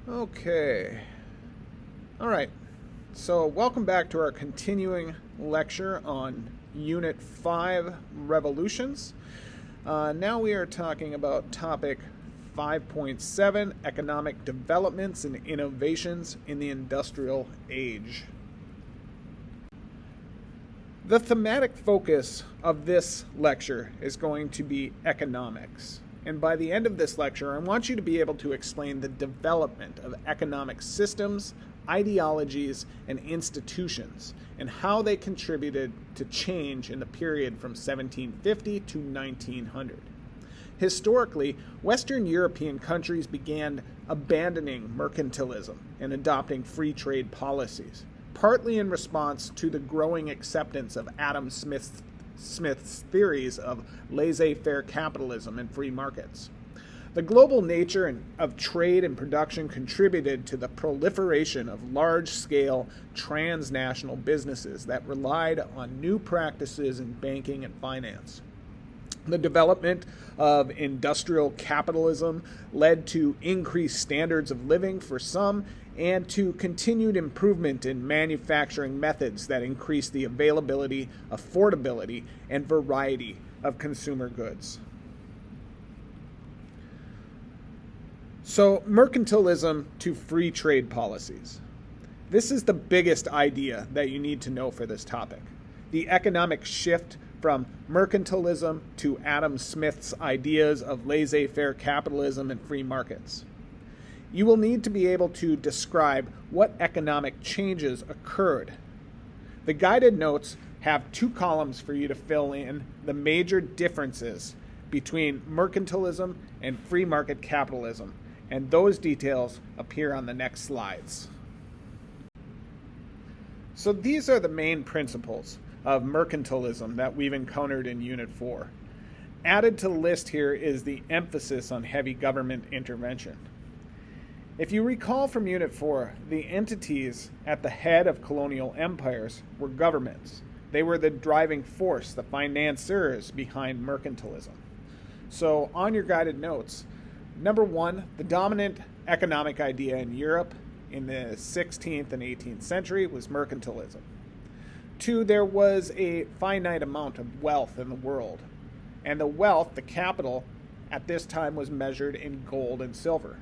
Okay. All right. So, welcome back to our continuing lecture on Unit 5 Revolutions. Now we are talking about topic 5.7 Economic Developments and Innovations in the Industrial Age. The thematic focus of this lecture is going to be economics. And by the end of this lecture, I want you to be able to explain the development of economic systems, ideologies, and institutions, and how they contributed to change in the period from 1750 to 1900. Historically, Western European countries began abandoning mercantilism and adopting free trade policies, partly in response to the growing acceptance of Adam Smith's theories of laissez-faire capitalism and free markets. The global nature of trade and production contributed to the proliferation of large-scale transnational businesses that relied on new practices in banking and finance. The development of industrial capitalism led to increased standards of living for some and to continued improvement in manufacturing methods that increased the availability, affordability, and variety of consumer goods. So, mercantilism to free trade policies. This is the biggest idea that you need to know for this topic. The economic shift from mercantilism to Adam Smith's ideas of laissez-faire capitalism and free markets. You will need to be able to describe what economic changes occurred. The guided notes have 2 columns for you to fill in the major differences between mercantilism and free market capitalism, and those details appear on the next slides. So these are the main principles of mercantilism that we've encountered in Unit 4. Added to the list here is the emphasis on heavy government intervention. If you recall from Unit 4, the entities at the head of colonial empires were governments. They were the driving force, the financiers behind mercantilism. So on your guided notes, number 1, the dominant economic idea in Europe in the 16th and 18th century was mercantilism. 2, there was a finite amount of wealth in the world. And the wealth, the capital, at this time was measured in gold and silver.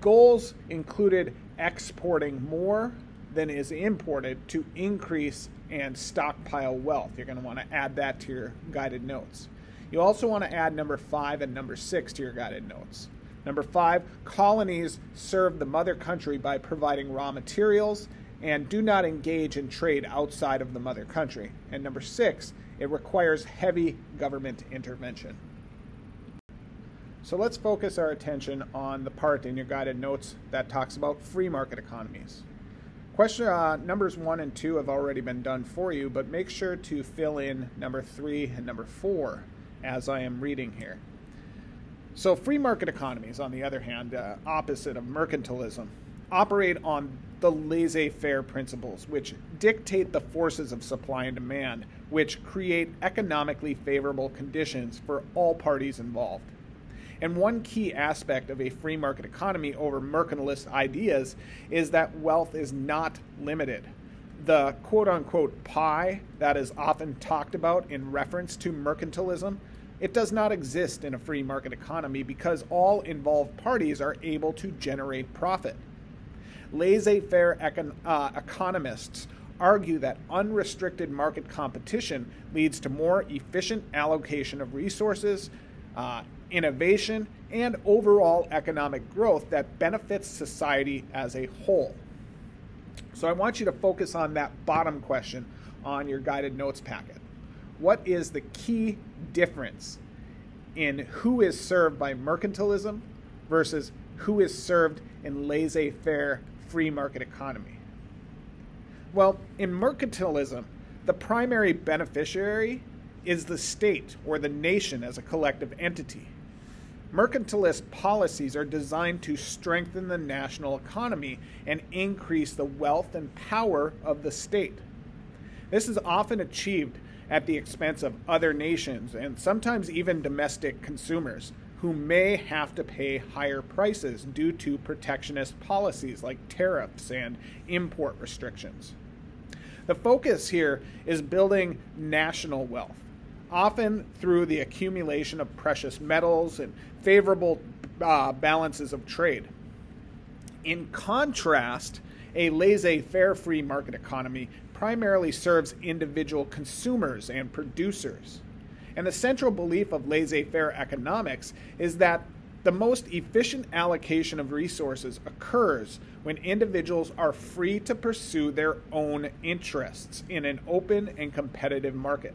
Goals included exporting more than is imported to increase and stockpile wealth. You're going to want to add that to your guided notes. You also want to add number 5 and number 6 to your guided notes. Number 5, colonies serve the mother country by providing raw materials and do not engage in trade outside of the mother country. And number 6, it requires heavy government intervention. So let's focus our attention on the part in your guided notes that talks about free market economies. Question numbers 1 and 2 have already been done for you, but make sure to fill in number 3 and number 4 as I am reading here. So free market economies, on the other hand, opposite of mercantilism, operate on the laissez-faire principles, which dictate the forces of supply and demand, which create economically favorable conditions for all parties involved. And one key aspect of a free market economy over mercantilist ideas is that wealth is not limited. The quote-unquote pie that is often talked about in reference to mercantilism, it does not exist in a free market economy because all involved parties are able to generate profit. Laissez-faire economists argue that unrestricted market competition leads to more efficient allocation of resources, innovation, and overall economic growth that benefits society as a whole. So I want you to focus on that bottom question on your guided notes packet. What is the key difference in who is served by mercantilism versus who is served in laissez-faire free market economy? Well, in mercantilism, the primary beneficiary is the state or the nation as a collective entity. Mercantilist policies are designed to strengthen the national economy and increase the wealth and power of the state. This is often achieved at the expense of other nations and sometimes even domestic consumers, who may have to pay higher prices due to protectionist policies like tariffs and import restrictions. The focus here is building national wealth, often through the accumulation of precious metals and favorable balances of trade. In contrast, a laissez-faire free market economy primarily serves individual consumers and producers. And the central belief of laissez-faire economics is that the most efficient allocation of resources occurs when individuals are free to pursue their own interests in an open and competitive market.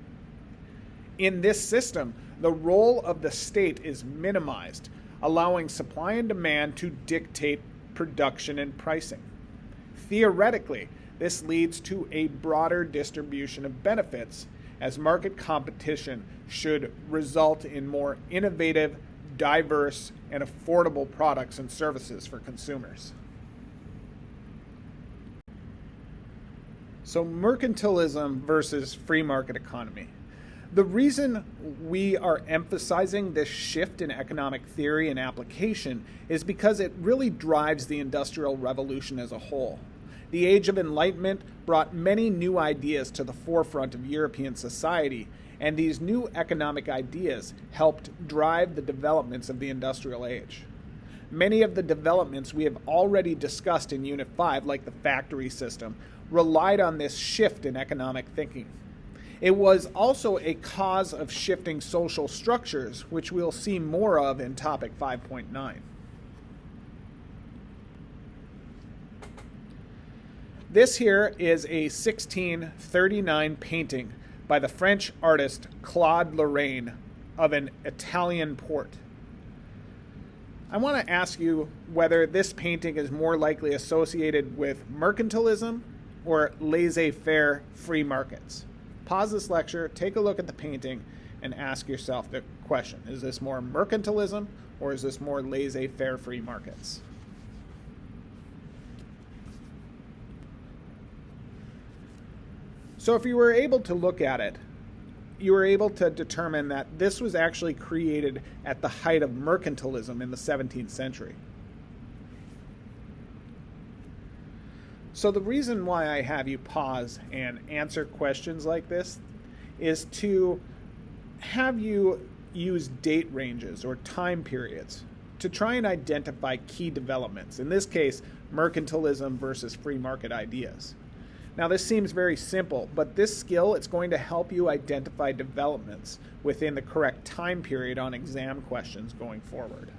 In this system, the role of the state is minimized, allowing supply and demand to dictate production and pricing. Theoretically, this leads to a broader distribution of benefits, as market competition should result in more innovative, diverse, and affordable products and services for consumers. So, mercantilism versus free market economy. The reason we are emphasizing this shift in economic theory and application is because it really drives the Industrial Revolution as a whole. The Age of Enlightenment brought many new ideas to the forefront of European society, and these new economic ideas helped drive the developments of the Industrial Age. Many of the developments we have already discussed in Unit 5, like the factory system, relied on this shift in economic thinking. It was also a cause of shifting social structures, which we'll see more of in topic 5.9. This here is a 1639 painting by the French artist Claude Lorraine of an Italian port. I want to ask you whether this painting is more likely associated with mercantilism or laissez-faire free markets. Pause this lecture, take a look at the painting, and ask yourself the question: is this more mercantilism or is this more laissez-faire free markets? So if you were able to look at it, you were able to determine that this was actually created at the height of mercantilism in the 17th century. So the reason why I have you pause and answer questions like this is to have you use date ranges or time periods to try and identify key developments. In this case, mercantilism versus free market ideas. Now, this seems very simple, but this skill, it's going to help you identify developments within the correct time period on exam questions going forward.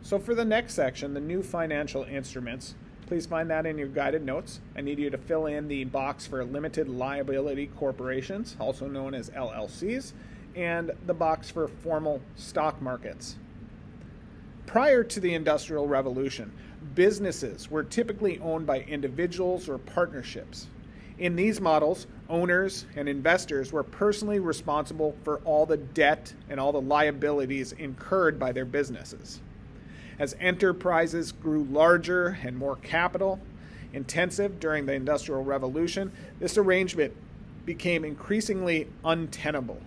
So for the next section, the new financial instruments, please find that in your guided notes. I need you to fill in the box for limited liability corporations, also known as LLCs, and the box for formal stock markets. Prior to the Industrial Revolution, businesses were typically owned by individuals or partnerships. In these models, owners and investors were personally responsible for all the debt and all the liabilities incurred by their businesses. As enterprises grew larger and more capital intensive during the Industrial Revolution, this arrangement became increasingly untenable.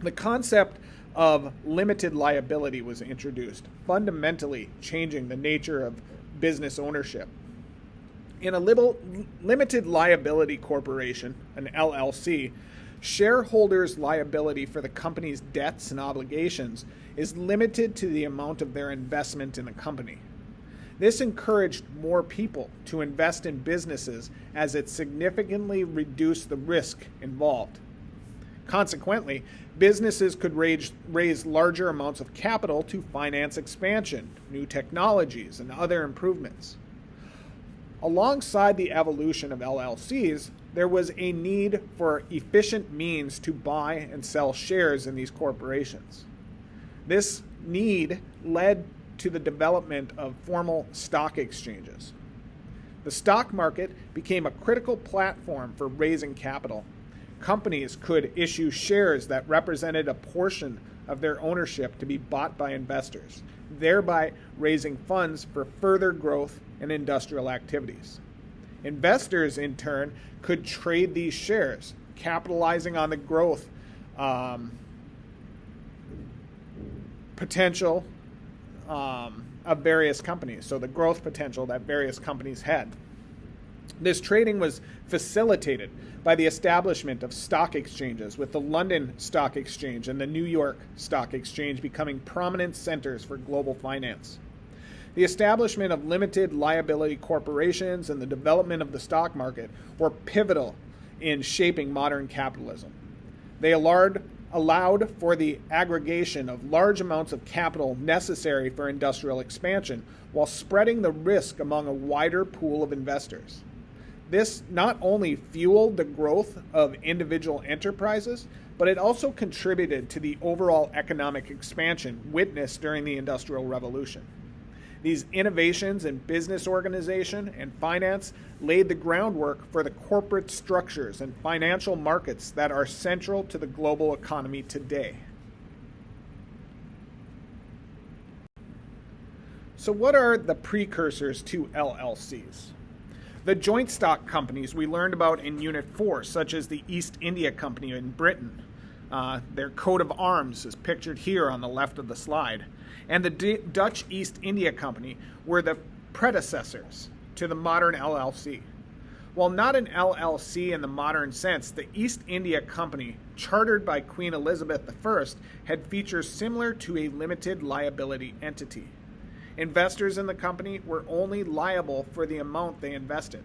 The concept of limited liability was introduced, fundamentally changing the nature of business ownership. In a limited liability corporation, an LLC, shareholders' liability for the company's debts and obligations is limited to the amount of their investment in the company. This encouraged more people to invest in businesses as it significantly reduced the risk involved. Consequently, businesses could raise larger amounts of capital to finance expansion, new technologies, and other improvements. Alongside the evolution of LLCs, there was a need for efficient means to buy and sell shares in these corporations. This need led to the development of formal stock exchanges. The stock market became a critical platform for raising capital. Companies could issue shares that represented a portion of their ownership to be bought by investors, thereby raising funds for further growth and industrial activities. Investors, in turn, could trade these shares, capitalizing on the growth potential of various companies, so the growth potential that various companies had. This trading was facilitated by the establishment of stock exchanges, with the London Stock Exchange and the New York Stock Exchange becoming prominent centers for global finance. The establishment of limited liability corporations and the development of the stock market were pivotal in shaping modern capitalism. They allowed for the aggregation of large amounts of capital necessary for industrial expansion while spreading the risk among a wider pool of investors. This not only fueled the growth of individual enterprises, but it also contributed to the overall economic expansion witnessed during the Industrial Revolution. These innovations in business organization and finance laid the groundwork for the corporate structures and financial markets that are central to the global economy today. So what are the precursors to LLCs? The joint stock companies we learned about in Unit 4, such as the East India Company in Britain. Their coat of arms is pictured here on the left of the slide. And the Dutch East India Company were the predecessors to the modern LLC. While not an LLC in the modern sense, the East India Company, chartered by Queen Elizabeth I, had features similar to a limited liability entity. Investors in the company were only liable for the amount they invested.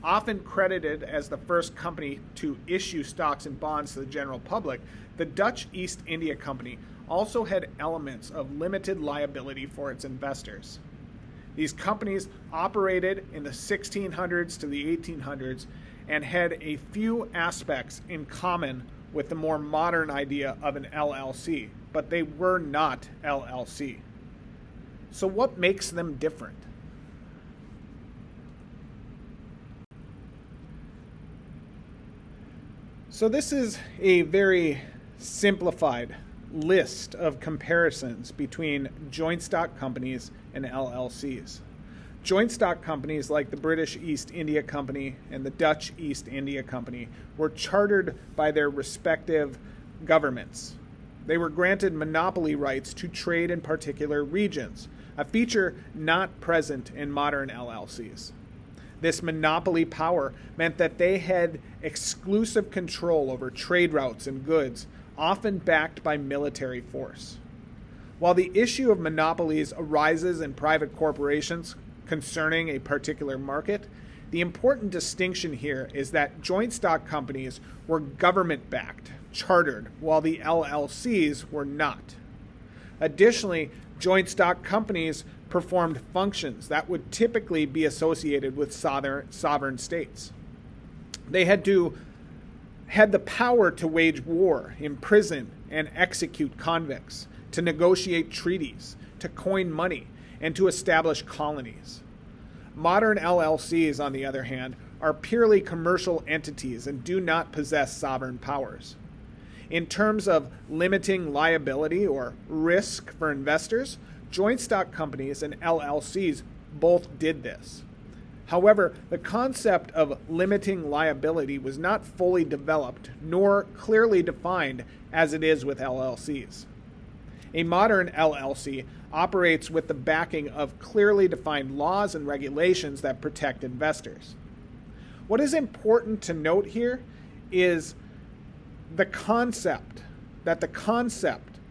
Often credited as the first company to issue stocks and bonds to the general public, the Dutch East India Company also had elements of limited liability for its investors. These companies operated in the 1600s to the 1800s and had a few aspects in common with the more modern idea of an LLC, but they were not LLC. So what makes them different? So this is a very simplified list of comparisons between joint stock companies and LLCs. Joint stock companies like the British East India Company and the Dutch East India Company were chartered by their respective governments. They were granted monopoly rights to trade in particular regions, a feature not present in modern LLCs. This monopoly power meant that they had exclusive control over trade routes and goods, often backed by military force. While the issue of monopolies arises in private corporations concerning a particular market, the important distinction here is that joint stock companies were government-backed, chartered, while the LLCs were not. Additionally, joint stock companies performed functions that would typically be associated with sovereign states. They had the power to wage war, imprison, and execute convicts, to negotiate treaties, to coin money, and to establish colonies. Modern LLCs, on the other hand, are purely commercial entities and do not possess sovereign powers. In terms of limiting liability or risk for investors, joint stock companies and LLCs both did this. However, the concept of limiting liability was not fully developed nor clearly defined as it is with LLCs. A modern LLC operates with the backing of clearly defined laws and regulations that protect investors. What is important to note here is the concept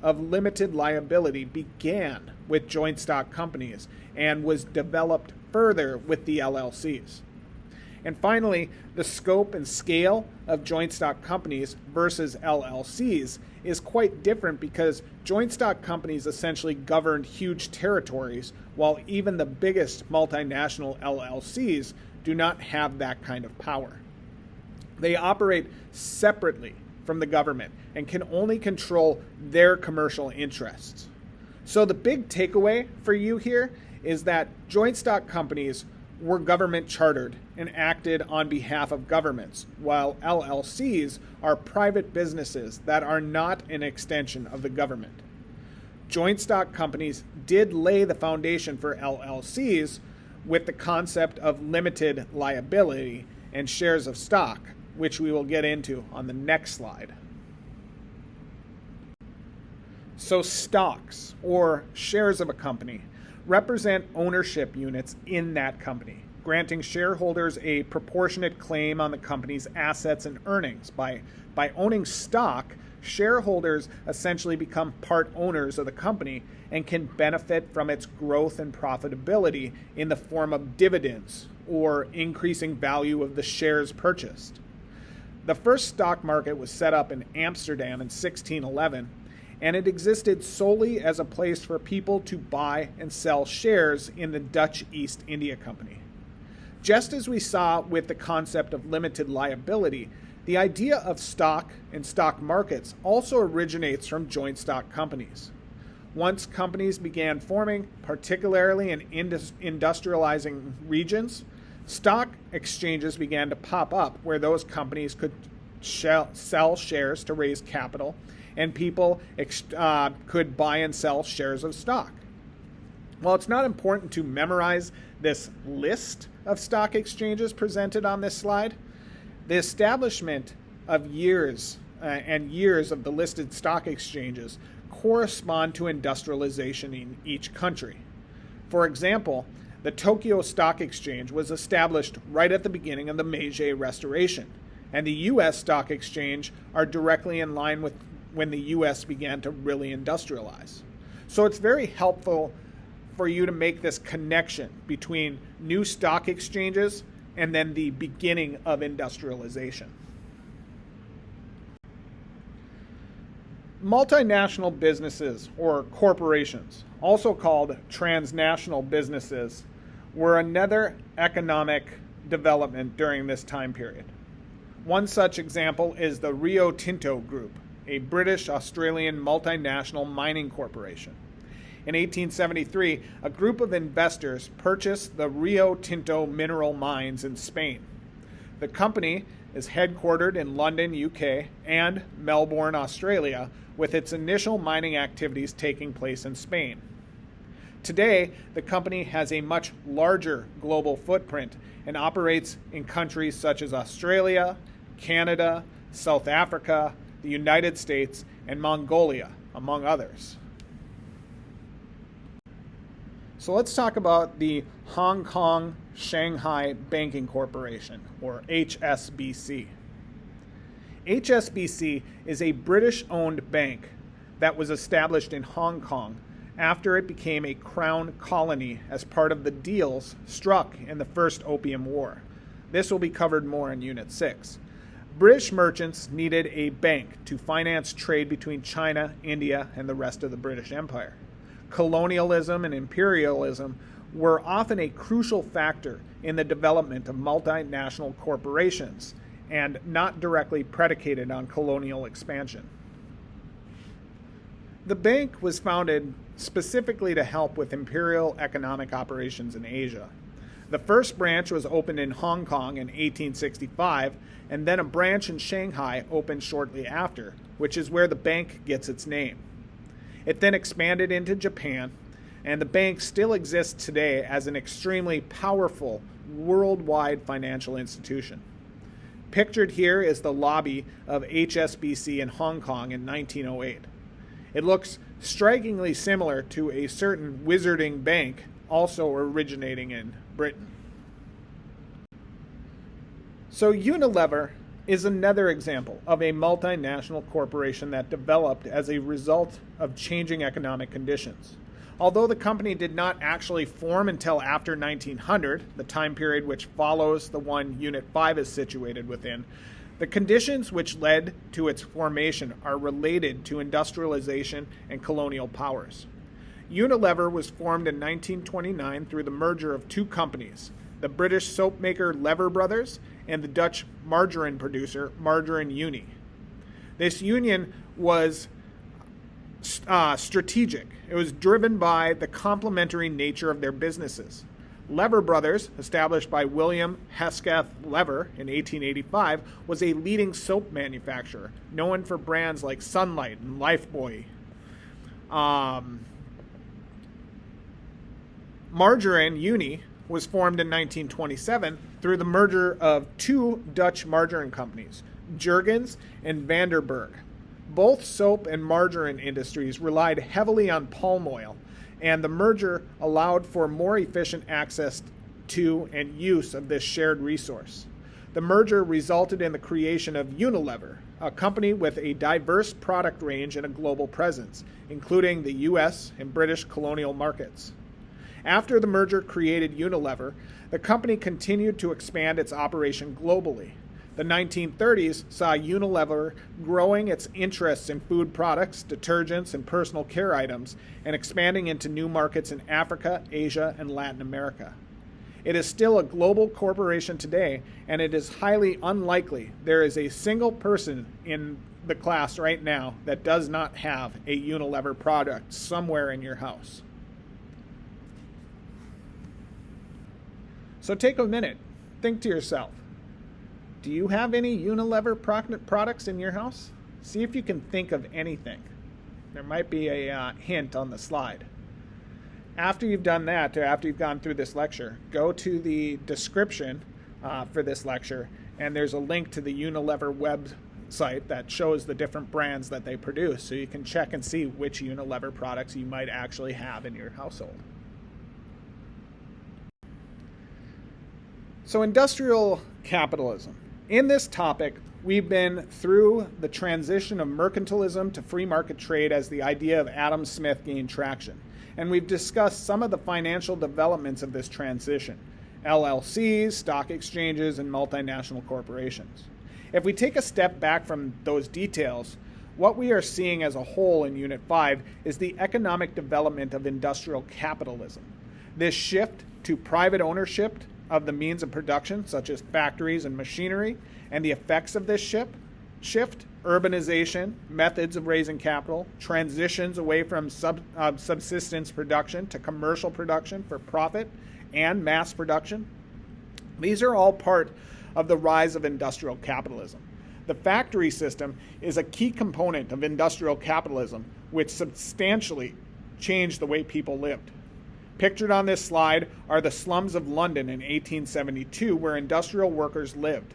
of limited liability began with joint stock companies and was developed further with the LLCs. And finally, the scope and scale of joint stock companies versus LLCs is quite different because joint stock companies essentially governed huge territories, while even the biggest multinational LLCs do not have that kind of power. They operate separately from the government and can only control their commercial interests. So the big takeaway for you here is that joint stock companies were government chartered and acted on behalf of governments, while LLCs are private businesses that are not an extension of the government. Joint stock companies did lay the foundation for LLCs with the concept of limited liability and shares of stock, which we will get into on the next slide. So stocks, or shares of a company, represent ownership units in that company, granting shareholders a proportionate claim on the company's assets and earnings. By owning stock, shareholders essentially become part owners of the company and can benefit from its growth and profitability in the form of dividends or increasing value of the shares purchased. The first stock market was set up in Amsterdam in 1611, and it existed solely as a place for people to buy and sell shares in the Dutch East India Company. Just as we saw with the concept of limited liability, the idea of stock and stock markets also originates from joint stock companies. Once companies began forming, particularly in industrializing regions, stock exchanges began to pop up where those companies could sell shares to raise capital, and people could buy and sell shares of stock. While it's not important to memorize this list of stock exchanges presented on this slide, the establishment of years and years of the listed stock exchanges correspond to industrialization in each country. For example, the Tokyo Stock Exchange was established right at the beginning of the Meiji Restoration, and the U.S. Stock Exchange are directly in line with when the U.S. began to really industrialize. So it's very helpful for you to make this connection between new stock exchanges and then the beginning of industrialization. Multinational businesses, or corporations, also called transnational businesses, were another economic development during this time period. One such example is the Rio Tinto Group, a British-Australian multinational mining corporation. In 1873, a group of investors purchased the Rio Tinto mineral mines in Spain. The company is headquartered in London, UK, and Melbourne, Australia, with its initial mining activities taking place in Spain. Today, the company has a much larger global footprint and operates in countries such as Australia, Canada, South Africa, the United States, and Mongolia, among others. So let's talk about the Hong Kong Shanghai Banking Corporation, or HSBC. HSBC is a British-owned bank that was established in Hong Kong after it became a crown colony as part of the deals struck in the First Opium War. This will be covered more in Unit 6. British merchants needed a bank to finance trade between China, India, and the rest of the British Empire. Colonialism and imperialism were often a crucial factor in the development of multinational corporations and not directly predicated on colonial expansion. The bank was founded specifically to help with imperial economic operations in Asia. The first branch was opened in Hong Kong in 1865, and then a branch in Shanghai opened shortly after, which is where the bank gets its name. It then expanded into Japan, and the bank still exists today as an extremely powerful worldwide financial institution. Pictured here is the lobby of HSBC in Hong Kong in 1908. It looks strikingly similar to a certain wizarding bank also originating in Britain. So Unilever is another example of a multinational corporation that developed as a result of changing economic conditions. Although the company did not actually form until after 1900, the time period which follows the one Unit 5 is situated within, the conditions which led to its formation are related to industrialization and colonial powers. Unilever was formed in 1929 through the merger of two companies, the British soap maker Lever Brothers and the Dutch margarine producer Margarine Unie. This union was strategic. It was driven by the complementary nature of their businesses. Lever Brothers, established by William Hesketh Lever in 1885, was a leading soap manufacturer, known for brands like Sunlight and Lifebuoy. Margarine Unie was formed in 1927 through the merger of two Dutch margarine companies, Jurgens and Vanderburg. Both soap and margarine industries relied heavily on palm oil, and the merger allowed for more efficient access to and use of this shared resource. The merger resulted in the creation of Unilever, a company with a diverse product range and a global presence, including the US and British colonial markets. After the merger created Unilever, the company continued to expand its operation globally. The 1930s saw Unilever growing its interests in food products, detergents, and personal care items, and expanding into new markets in Africa, Asia, and Latin America. It is still a global corporation today, and it is highly unlikely there is a single person in the class right now that does not have a Unilever product somewhere in your house. So take a minute, think to yourself, do you have any Unilever products in your house? See if you can think of anything. There might be a hint on the slide. After you've done that, or after you've gone through this lecture, go to the description for this lecture, and there's a link to the Unilever website that shows the different brands that they produce, so you can check and see which Unilever products you might actually have in your household. So industrial capitalism. In this topic, we've been through the transition of mercantilism to free market trade as the idea of Adam Smith gained traction. And we've discussed some of the financial developments of this transition: LLCs, stock exchanges, and multinational corporations. If we take a step back from those details, what we are seeing as a whole in Unit 5 is the economic development of industrial capitalism. This shift to private ownership of the means of production, such as factories and machinery, and the effects of this shift, urbanization, methods of raising capital, transitions away from subsistence production to commercial production for profit and mass production. These are all part of the rise of industrial capitalism. The factory system is a key component of industrial capitalism, which substantially changed the way people lived. Pictured on this slide are the slums of London in 1872, where industrial workers lived.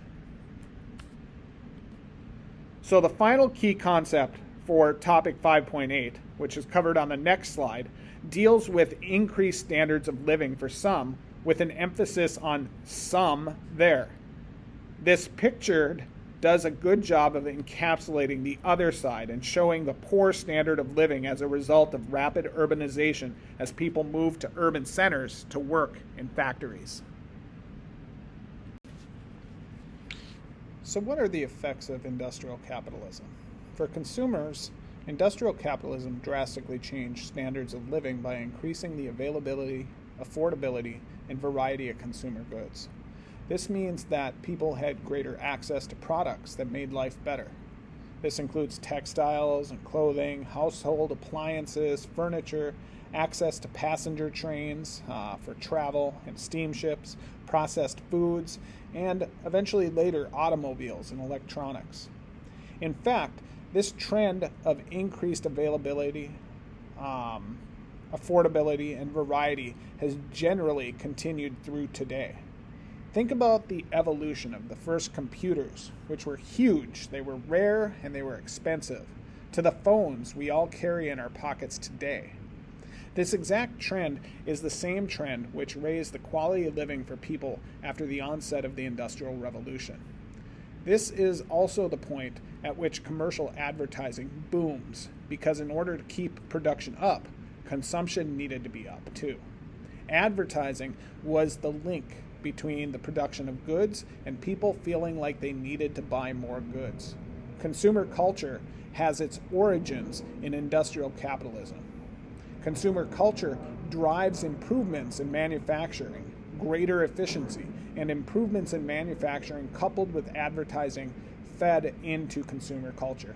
So the final key concept for topic 5.8, which is covered on the next slide, deals with increased standards of living for some, with an emphasis on some there. This pictured does a good job of encapsulating the other side and showing the poor standard of living as a result of rapid urbanization as people move to urban centers to work in factories. So what are the effects of industrial capitalism? For consumers, industrial capitalism drastically changed standards of living by increasing the availability, affordability, and variety of consumer goods. This means that people had greater access to products that made life better. This includes textiles and clothing, household appliances, furniture, access to passenger trains for travel and steamships, processed foods, and eventually later automobiles and electronics. In fact, this trend of increased availability, affordability, and variety has generally continued through today. Think about the evolution of the first computers, which were huge, they were rare, and they were expensive, to the phones we all carry in our pockets today. This exact trend is the same trend which raised the quality of living for people after the onset of the Industrial Revolution. This is also the point at which commercial advertising booms, because in order to keep production up, consumption needed to be up too. Advertising was the link between the production of goods and people feeling like they needed to buy more goods. Consumer culture has its origins in industrial capitalism. Consumer culture drives improvements in manufacturing, greater efficiency, and improvements in manufacturing coupled with advertising fed into consumer culture.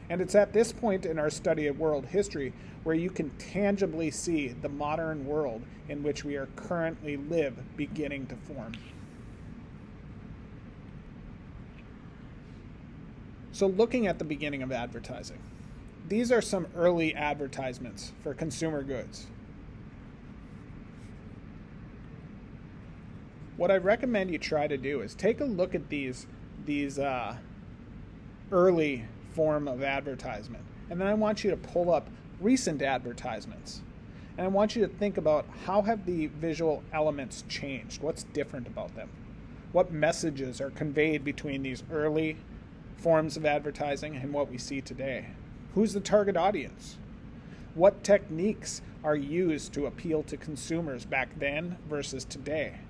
And it's at this point in our study of world history where you can tangibly see the modern world in which we are currently live beginning to form. So looking at the beginning of advertising, these are some early advertisements for consumer goods. What I recommend you try to do is take a look at these early form of advertisement. And then I want you to pull up recent advertisements. And I want you to think about how have the visual elements changed? What's different about them? What messages are conveyed between these early forms of advertising and what we see today? Who's the target audience? What techniques are used to appeal to consumers back then versus today?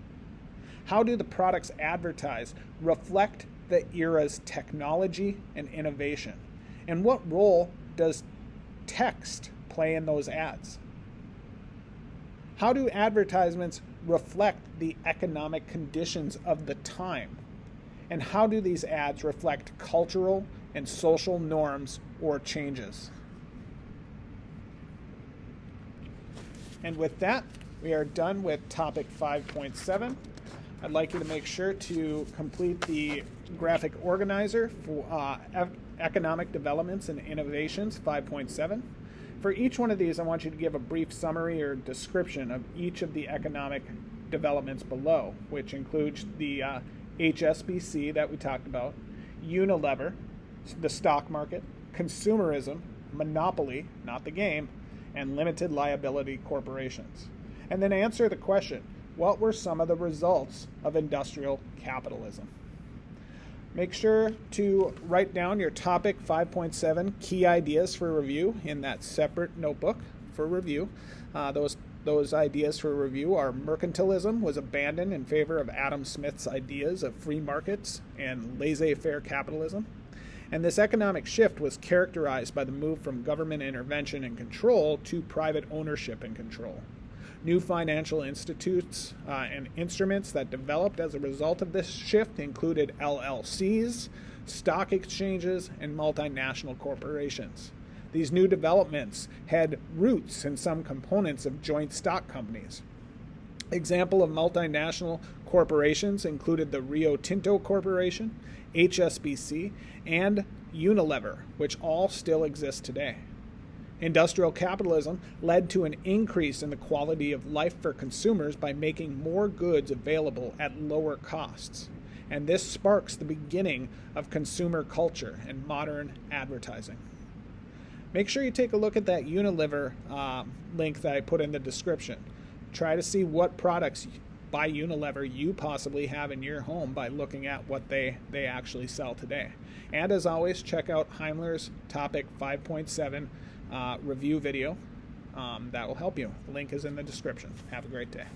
How do the products advertised reflect the era's technology and innovation? And what role does text play in those ads? How do advertisements reflect the economic conditions of the time? And how do these ads reflect cultural and social norms or changes? And with that, we are done with topic 5.7. I'd like you to make sure to complete the graphic organizer for economic developments and innovations 5.7. For each one of these, I want you to give a brief summary or description of each of the economic developments below, which includes the HSBC that we talked about, Unilever, the stock market, consumerism, monopoly, not the game, and limited liability corporations. And then answer the question, what were some of the results of industrial capitalism? Make sure to write down your topic 5.7 key ideas for review in that separate notebook for review. Those ideas for review are mercantilism was abandoned in favor of Adam Smith's ideas of free markets and laissez-faire capitalism. And this economic shift was characterized by the move from government intervention and control to private ownership and control. New financial institutes and instruments that developed as a result of this shift included LLCs, stock exchanges, and multinational corporations. These new developments had roots in some components of joint stock companies. Example of multinational corporations included the Rio Tinto Corporation, HSBC, and Unilever, which all still exist today. Industrial capitalism led to an increase in the quality of life for consumers by making more goods available at lower costs. And this sparks the beginning of consumer culture and modern advertising. Make sure you take a look at that Unilever link that I put in the description. Try to see what products by Unilever you possibly have in your home by looking at what they actually sell today. And as always, check out Heimler's topic 5.7 review video. That will help you. The link is in the description. Have a great day.